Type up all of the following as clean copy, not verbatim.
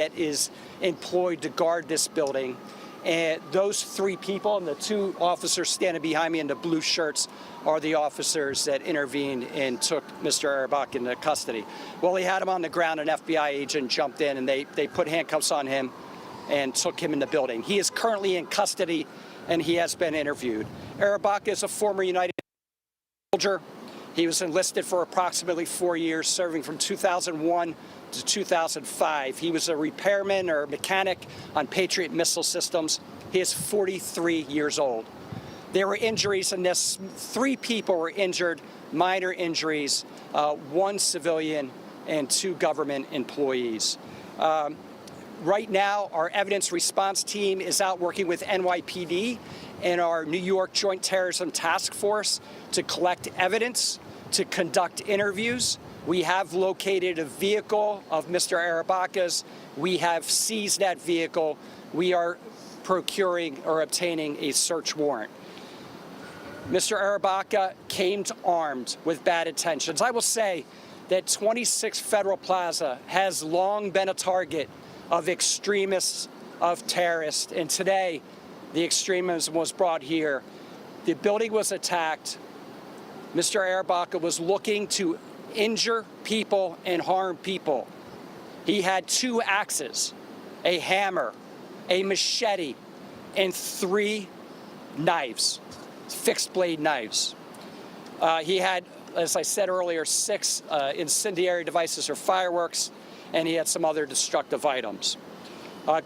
that is employed to guard this building. And those three people and the two officers standing behind me in the blue shirts are the officers that intervened and took Mr. Arabaka into custody. Well, he had him on the ground. An FBI agent jumped in and they put handcuffs on him and took him in the building. He is currently in custody and he has been interviewed. Arabaka is a former United States soldier. He was enlisted for approximately 4 years, serving from 2001 to 2005. He was a repairman or mechanic on Patriot missile systems. He is 43 years old. There were injuries in this. 3 people were injured, minor injuries, 1 civilian and 2 government employees. Right now, our evidence response team is out working with NYPD and our New York Joint Terrorism Task Force to collect evidence, to conduct interviews. We have located a vehicle of Mr. Arabaka's. We have seized that vehicle. We are procuring or obtaining a search warrant. Mr. Arabaka came armed with bad intentions. I will say that 26 Federal Plaza has long been a target of extremists, of terrorists, and today the extremism was brought here. The building was attacked. Mr. Arabaka was looking to injure people and harm people. He had 2 axes, a hammer, a machete, and 3 knives, fixed blade knives. He had, as I said earlier, 6 incendiary devices or fireworks, and he had some other destructive items.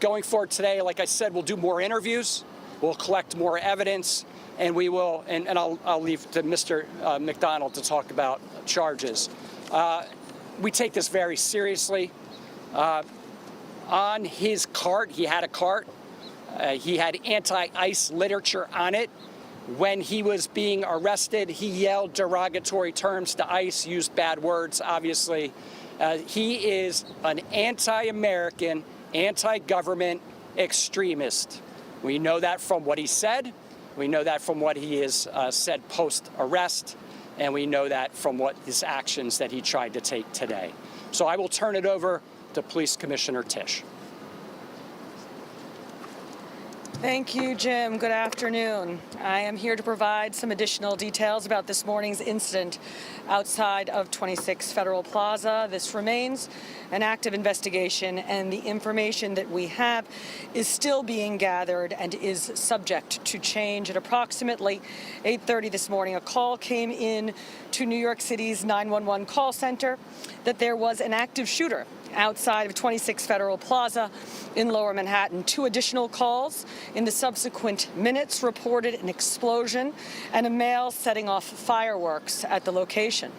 Going forward today, like I said, we'll do more interviews, we'll collect more evidence, and we will, and I'll leave to Mr. McDonald to talk about charges. We take this very seriously. On his cart, he had a cart. He had anti-ICE literature on it. When he was being arrested, he yelled derogatory terms to ICE, used bad words, obviously. He is an anti-American, anti-government extremist. We know that from what he said. We know that from what he has said post-arrest. And we know that from what his actions that he tried to take today. So I will turn it over to Police Commissioner Tisch. Thank you, Jim. Good afternoon. I am here to provide some additional details about this morning's incident outside of 26 Federal Plaza. This remains an active investigation, and the information that we have is still being gathered and is subject to change. At approximately 8:30 this morning, a call came in to New York City's 911 call center that there was an active shooter outside of 26 Federal Plaza in Lower Manhattan. 2 additional calls in the subsequent minutes reported an explosion and a male setting off fireworks at the location.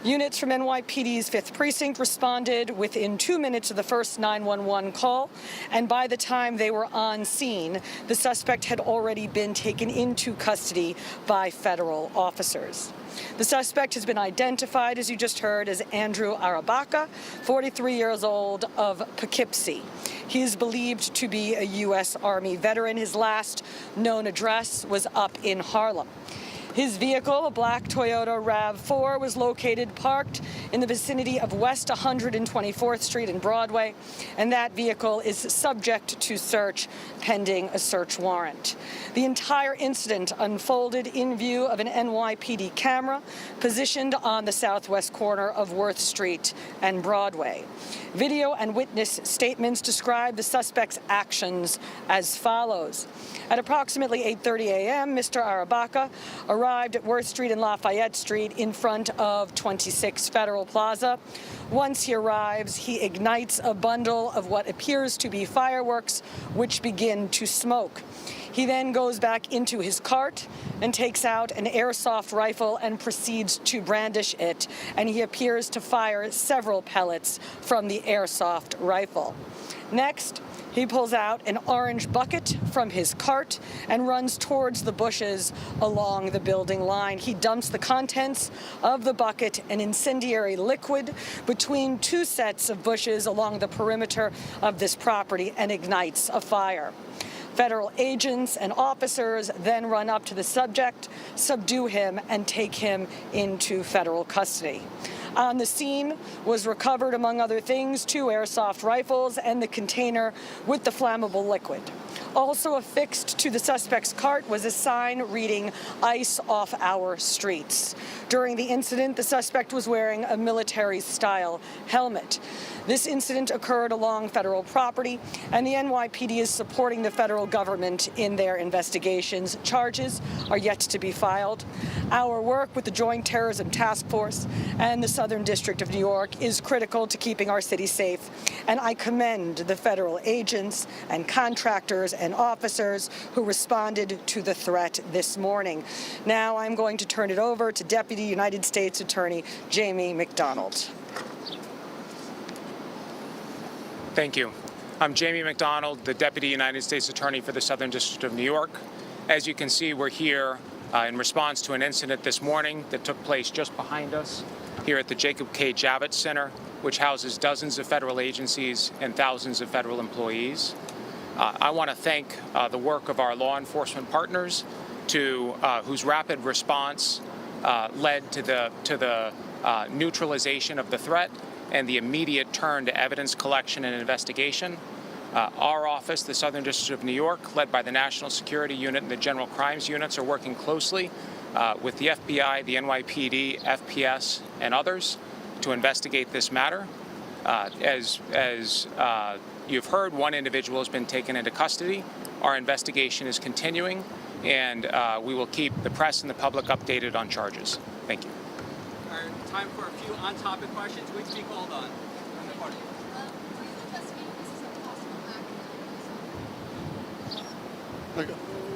Units from NYPD's 5th Precinct responded within 2 minutes of the first 911 call, and by the time they were on scene, the suspect had already been taken into custody by federal officers. The suspect has been identified, as you just heard, as Andrew Arabaka, 43 years old, of Poughkeepsie. He is believed to be a U.S. Army veteran. His last known address was up in Harlem. His vehicle, a black Toyota RAV4, was located parked in the vicinity of West 124th Street and Broadway, and that vehicle is subject to search pending a search warrant. The entire incident unfolded in view of an NYPD camera positioned on the southwest corner of Worth Street and Broadway. Video and witness statements describe the suspect's actions as follows. At approximately 8:30 a.m., Mr. Arabaka arrived at Worth Street and Lafayette Street in front of 26 Federal Plaza. Once he arrives, he ignites a bundle of what appears to be fireworks, which begin to smoke. He then goes back into his cart and takes out an airsoft rifle and proceeds to brandish it, and he appears to fire several pellets from the airsoft rifle. Next, he pulls out an orange bucket from his cart and runs towards the bushes along the building line. He dumps the contents of the bucket, an incendiary liquid, between 2 sets of bushes along the perimeter of this property and ignites a fire. Federal agents and officers then run up to the subject, subdue him, and take him into federal custody. On the scene was recovered, among other things, 2 airsoft rifles and the container with the flammable liquid. Also affixed to the suspect's cart was a sign reading "Ice off our streets." During the incident, the suspect was wearing a military-style helmet. This incident occurred along federal property, and the NYPD is supporting the federal government in their investigations. Charges are yet to be filed. Our work with the Joint Terrorism Task Force and the Southern District of New York is critical to keeping our city safe, and I commend the federal agents and contractors and officers who responded to the threat this morning. Now I'm going to turn it over to Deputy United States Attorney Jamie McDonald. Thank you. I'm Jamie McDonald, the Deputy United States Attorney for the Southern District of New York. As you can see, we're here in response to an incident this morning that took place just behind us here at the Jacob K. Javits Center, which houses dozens of federal agencies and thousands of federal employees. I want to thank the work of our law enforcement partners whose rapid response led to the neutralization of the threat and the immediate turn to evidence collection and investigation. Our office, the Southern District of New York, led by the National Security Unit and the General Crimes Units, are working closely with the FBI, the NYPD, FPS, and others to investigate this matter. As you've heard, one individual has been taken into custody. Our investigation is continuing, and we will keep the press and the public updated on charges. Thank you. All right, time for a few on-topic questions. Which be called on? From the party.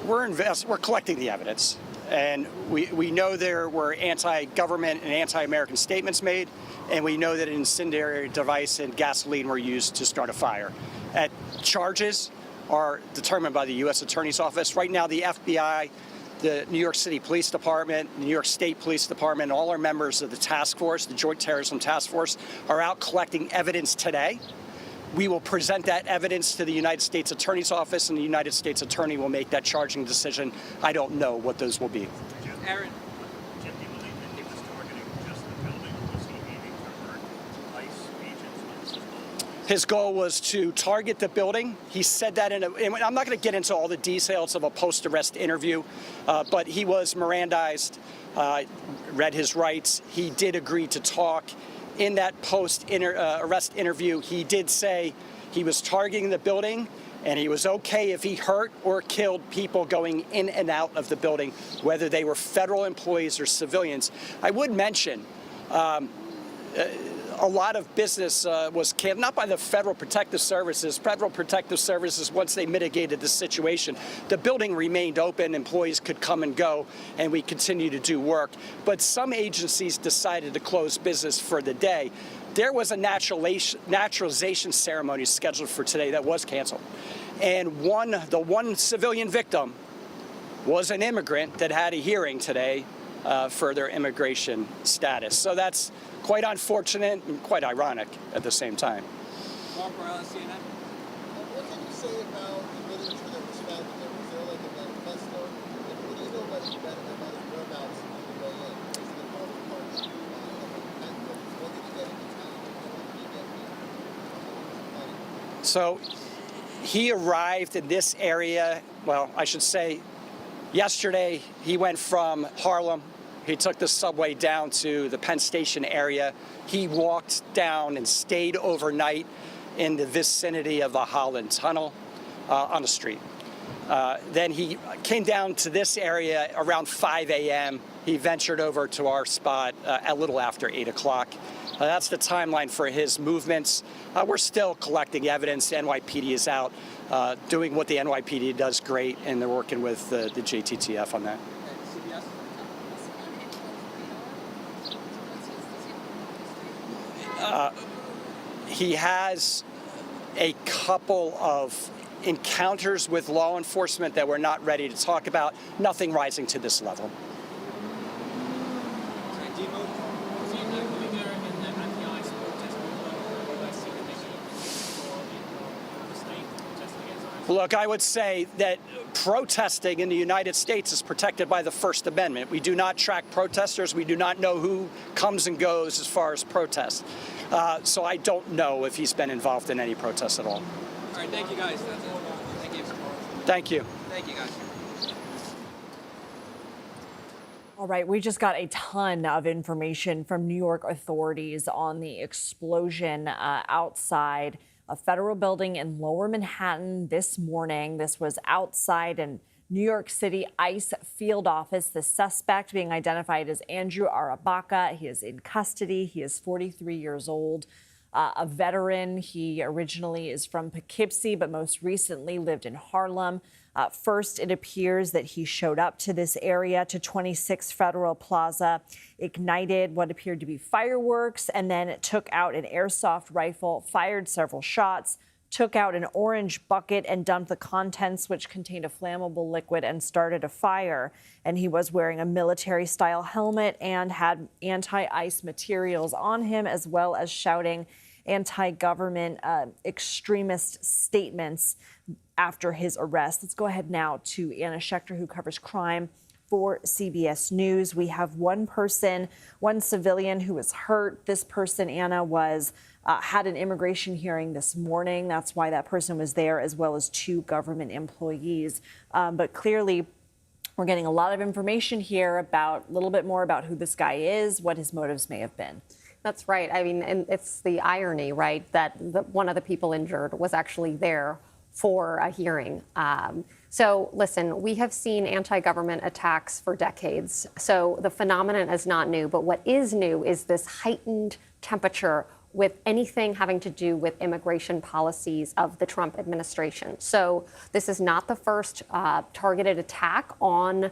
We're collecting the evidence, and we know there were anti-government and anti-American statements made, and we know that an incendiary device and gasoline were used to start a fire. Charges are determined by the U.S. Attorney's Office. Right now, the FBI, the New York City Police Department, the New York State Police Department, all are members of the task force, the Joint Terrorism Task Force, are out collecting evidence today. We will present that evidence to the United States Attorney's Office, and the United States Attorney will make that charging decision. I don't know what those will be. Aaron. Jim, do you believe that he was targeting just the building, or was he aiming to hurt ICE agents? His goal was to target the building. He said that and I'm not going to get into all the details of a post-arrest interview, but he was Mirandized, read his rights. He did agree to talk. In that post-arrest interview, he did say he was targeting the building and he was okay if he hurt or killed people going in and out of the building, whether they were federal employees or civilians. I would mention a lot of business was canceled, not by the Federal Protective Services. Federal Protective Services, once they mitigated the situation, the building remained open, employees could come and go, and we continue to do work. But some agencies decided to close business for the day. There was a naturalization ceremony scheduled for today that was canceled. And the one civilian victim was an immigrant that had a hearing today for their immigration status. So that's quite unfortunate and quite ironic at the same time. Mark Morales, CNN. What can you say about the literature that was found there? Was there like a manifesto? And what do you know about his whereabouts on the way in? Was it a normal part of when did he get into town? When did he get So he arrived in this area, well, I should say, yesterday he went from Harlem. He took the subway down to the Penn Station area. He walked down and stayed overnight in the vicinity of the Holland Tunnel on the street. Then he came down to this area around 5 a.m. He ventured over to our spot a little after 8 o'clock. That's the timeline for his movements. We're still collecting evidence. NYPD is out doing what the NYPD does great, and they're working with the JTTF on that. CBS. He has a couple of encounters with law enforcement that we're not ready to talk about, nothing rising to this level. Look, I would say that protesting in the United States is protected by the First Amendment. We do not track protesters. We do not know who comes and goes as far as protests. So I don't know if he's been involved in any protests at all. All right, thank you guys. That's it. Thank you. Thank you. Thank you guys. All right, we just got a ton of information from New York authorities on the explosion outside a federal building in Lower Manhattan this morning. This was outside a New York City ICE field office. The suspect being identified as Andrew Arabaka. He is in custody. He is 43 years old, a veteran. He originally is from Poughkeepsie, but most recently lived in Harlem. First, it appears that he showed up to this area, to 26 Federal Plaza, ignited what appeared to be fireworks, and then took out an airsoft rifle, fired several shots, took out an orange bucket and dumped the contents, which contained a flammable liquid, and started a fire. And he was wearing a military-style helmet and had anti-ice materials on him, as well as shouting anti-government extremist statements after his arrest. Let's go ahead now to Anna Schechter, who covers crime for CBS News. We have one person, one civilian who was hurt. This person, Anna, had an immigration hearing this morning. That's why that person was there, as well as 2 government employees. But clearly, we're getting a lot of information here about a little bit more about who this guy is, what his motives may have been. That's right. I mean, and it's the irony, right, that one of the people injured was actually there for a hearing. So listen, we have seen anti-government attacks for decades. So the phenomenon is not new. But what is new is this heightened temperature with anything having to do with immigration policies of the Trump administration. So this is not the first targeted attack on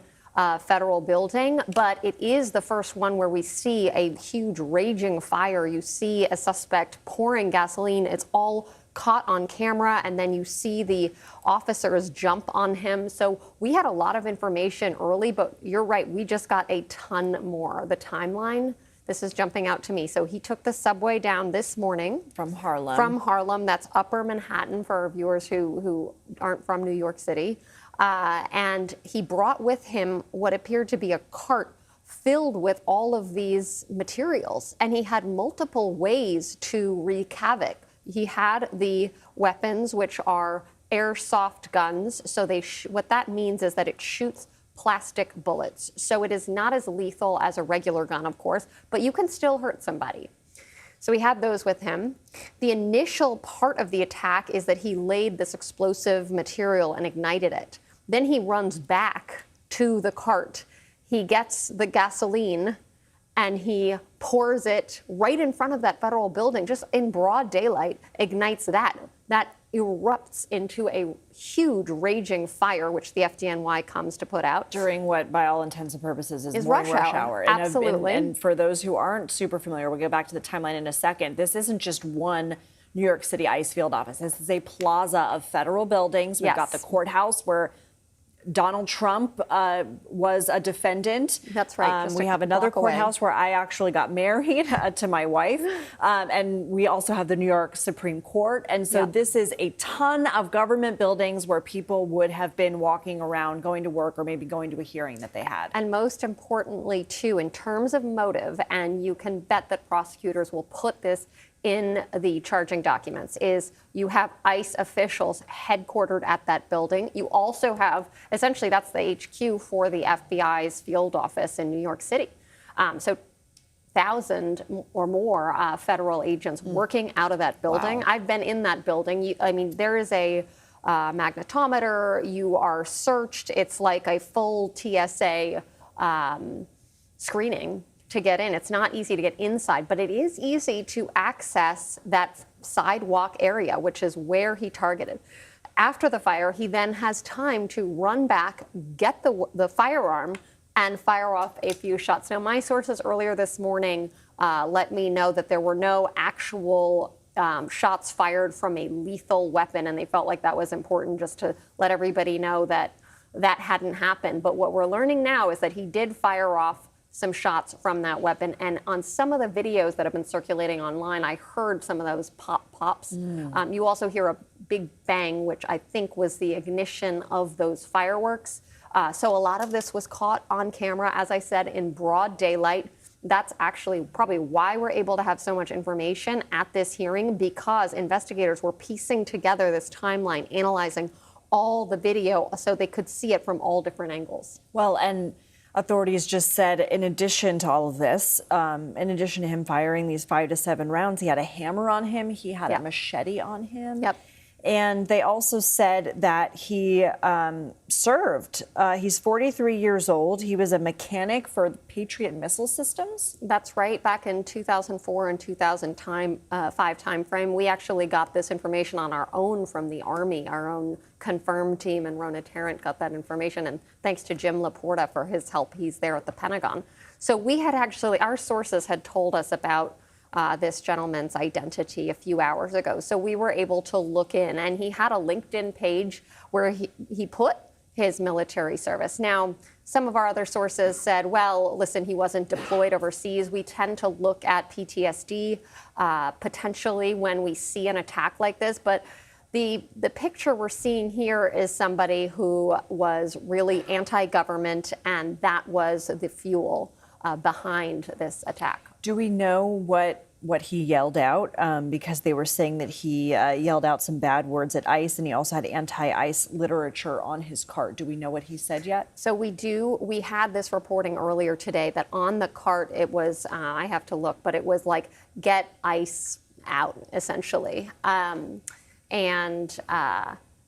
federal building, but it is the first one where we see a huge raging fire. You see a suspect pouring gasoline. It's all caught on camera, and then you see the officers jump on him. So we had a lot of information early, but you're right, we just got a ton more. The timeline, this is jumping out to me. So he took the subway down this morning. From Harlem. From Harlem, that's Upper Manhattan for our viewers who aren't from New York City. And he brought with him what appeared to be a cart filled with all of these materials. And he had multiple ways to wreak havoc. He had the weapons, which are airsoft guns. So what that means is that it shoots plastic bullets. So it is not as lethal as a regular gun, of course, but you can still hurt somebody. So he had those with him. The initial part of the attack is that he laid this explosive material and ignited it. Then he runs back to the cart. He gets the gasoline and he pours it right in front of that federal building, just in broad daylight, ignites that. That erupts into a huge raging fire, which the FDNY comes to put out. During what, by all intents and purposes, is rush hour. Absolutely. And for those who aren't super familiar, we'll get back to the timeline in a second. This isn't just one New York City ICE field office. This is a plaza of federal buildings. We've got the courthouse where Donald Trump was a defendant. That's right. We have another courthouse where I actually got married to my wife. And we also have the New York Supreme Court. And so this is a ton of government buildings where people would have been walking around, going to work, or maybe going to a hearing that they had. And most importantly, too, in terms of motive, and you can bet that prosecutors will put this in the charging documents, is you have ICE officials headquartered at that building. You also have, essentially, that's the HQ for the FBI's field office in New York City. So 1,000 or more federal agents working out of that building. Wow. I've been in that building. I mean, there is a magnetometer. You are searched. It's like a full TSA screening to get in. It's not easy to get inside, but it is easy to access that sidewalk area, which is where he targeted. After the fire, he then has time to run back, get the firearm, and fire off a few shots. Now, my sources earlier this morning let me know that there were no actual shots fired from a lethal weapon, and they felt like that was important just to let everybody know that that hadn't happened. But what we're learning now is that he did fire off some shots from that weapon. And on some of the videos that have been circulating online, I heard some of those pops. You also hear a big bang, which I think was the ignition of those fireworks. So a lot of this was caught on camera, as I said, in broad daylight. That's actually probably why we're able to have so much information at this hearing, because investigators were piecing together this timeline, analyzing all the video so they could see it from all different angles. Well, and authorities just said, in addition to all of this, in addition to him firing these 5 to 7 rounds, he had a hammer on him, he had a machete on him. Yep. And they also said that he served. He's 43 years old. He was a mechanic for Patriot missile systems. That's right. Back in 2004 and 2005 timeframe, we actually got this information on our own from the Army. Our own confirmed team and Rona Tarrant got that information. And thanks to Jim Laporta for his help. He's there at the Pentagon. So we had actually, our sources had told us about this gentleman's identity a few hours ago. So we were able to look in, and he had a LinkedIn page where he put his military service. Now, some of our other sources said, well, listen, he wasn't deployed overseas. We tend to look at PTSD potentially when we see an attack like this. But the picture we're seeing here is somebody who was really anti-government, and that was the fuel behind this attack. Do we know what he yelled out? Because they were saying that he yelled out some bad words at ICE, and he also had anti-ICE literature on his cart. Do we know what he said yet? So we do. We had this reporting earlier today that on the cart it was, I have to look, but it was like, get ICE out, essentially. And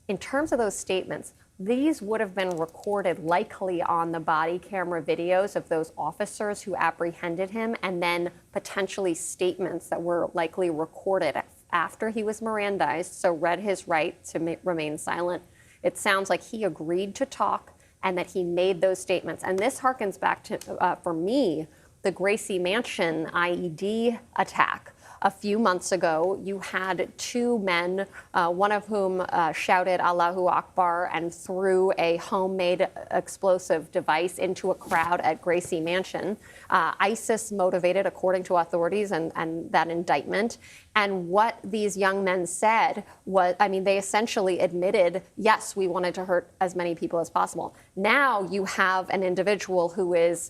in terms of those statements, these would have been recorded likely on the body camera videos of those officers who apprehended him, and then potentially statements that were likely recorded after he was Mirandized, so read his right to remain silent. It sounds like he agreed to talk and that he made those statements. And this harkens back to, for me, the Gracie Mansion IED attack. A few months ago, you had 2 men, one of whom shouted Allahu Akbar and threw a homemade explosive device into a crowd at Gracie Mansion. ISIS motivated, according to authorities, and that indictment. And what these young men said was, I mean, they essentially admitted, yes, we wanted to hurt as many people as possible. Now you have an individual who is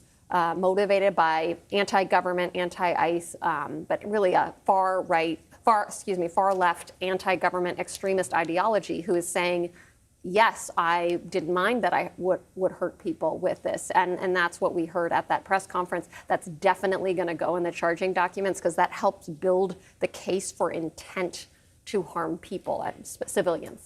motivated by anti-government, anti-ICE, but really a far left anti-government extremist ideology, who is saying, yes, I didn't mind that I would hurt people with this. And that's what we heard at that press conference. That's definitely going to go in the charging documents, because that helps build the case for intent to harm people and civilians.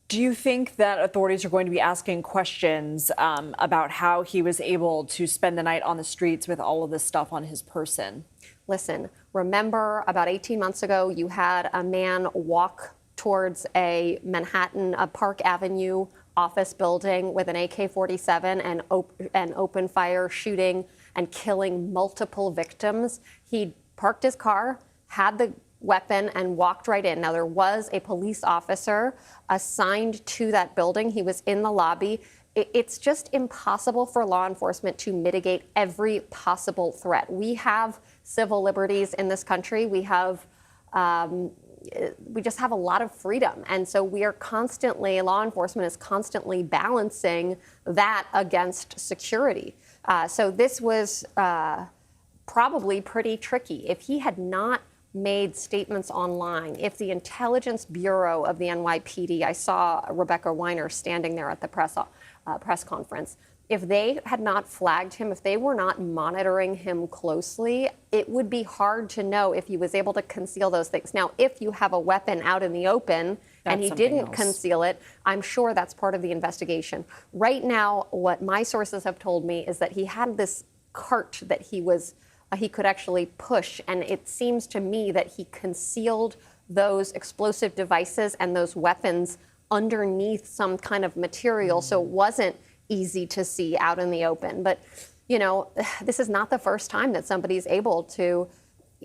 Do you think that authorities are going to be asking questions about how he was able to spend the night on the streets with all of this stuff on his person? Listen, remember about 18 months ago, you had a man walk towards a Manhattan, a Park Avenue office building with an AK-47 and open fire, shooting and killing multiple victims. He parked his car, had the weapon, and walked right in. Now, there was a police officer assigned to that building. He was in the lobby. It's just impossible for law enforcement to mitigate every possible threat. We have civil liberties in this country. We just have a lot of freedom. And so law enforcement is constantly balancing that against security. So this was probably pretty tricky. If he had not made statements online, if the Intelligence Bureau of the NYPD, I saw Rebecca Weiner standing there at the press conference, if they had not flagged him, if they were not monitoring him closely, it would be hard to know if he was able to conceal those things. Now, if you have a weapon out in the open and he didn't conceal it, I'm sure that's part of the investigation. Right now, what my sources have told me is that he had this cart that he could actually push, and it seems to me that he concealed those explosive devices and those weapons underneath some kind of material, so it wasn't easy to see out in the open. But, you know, this is not the first time that somebody's able to,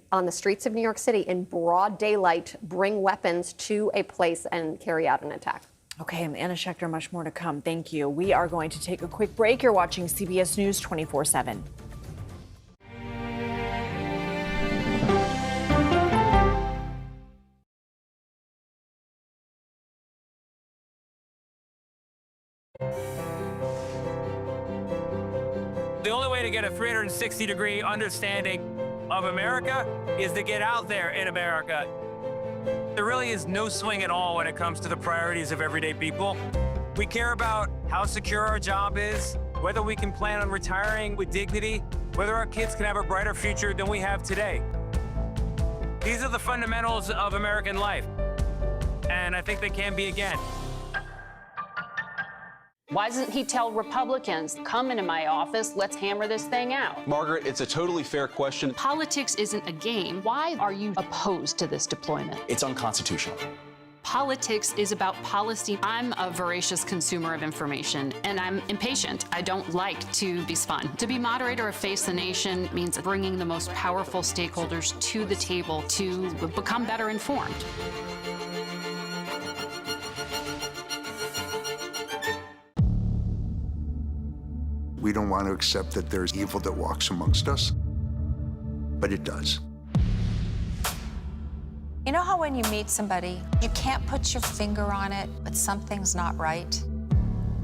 on the streets of New York City in broad daylight, bring weapons to a place and carry out an attack. Okay, I'm Anna Schechter. Much more to come. Thank you. We are going to take a quick break. You're watching CBS News 24/7. The only way to get a 360-degree understanding of America is to get out there in America. There really is no swing at all when it comes to the priorities of everyday people. We care about how secure our job is, whether we can plan on retiring with dignity, whether our kids can have a brighter future than we have today. These are the fundamentals of American life, and I think they can be again. Why doesn't he tell Republicans, come into my office, let's hammer this thing out? Margaret, it's a totally fair question. Politics isn't a game. Why are you opposed to this deployment? It's unconstitutional. Politics is about policy. I'm a voracious consumer of information, and I'm impatient. I don't like to be spun. To be moderator of Face the Nation means bringing the most powerful stakeholders to the table to become better informed. We don't want to accept that there's evil that walks amongst us, but it does. You know how when you meet somebody, you can't put your finger on it, but something's not right?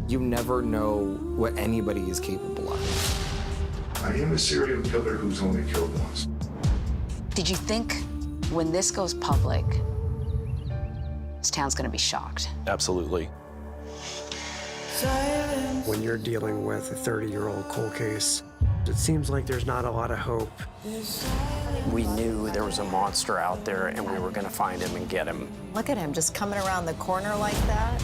You never know what anybody is capable of. I am a serial killer who's only killed once. Did you think when this goes public, this town's gonna be shocked? Absolutely. When you're dealing with a 30-year-old cold case, it seems like there's not a lot of hope. We knew there was a monster out there and we were gonna find him and get him. Look at him just coming around the corner like that.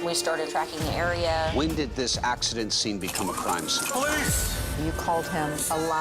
We started tracking the area. When did this accident scene become a crime scene? Police! You called him a liar.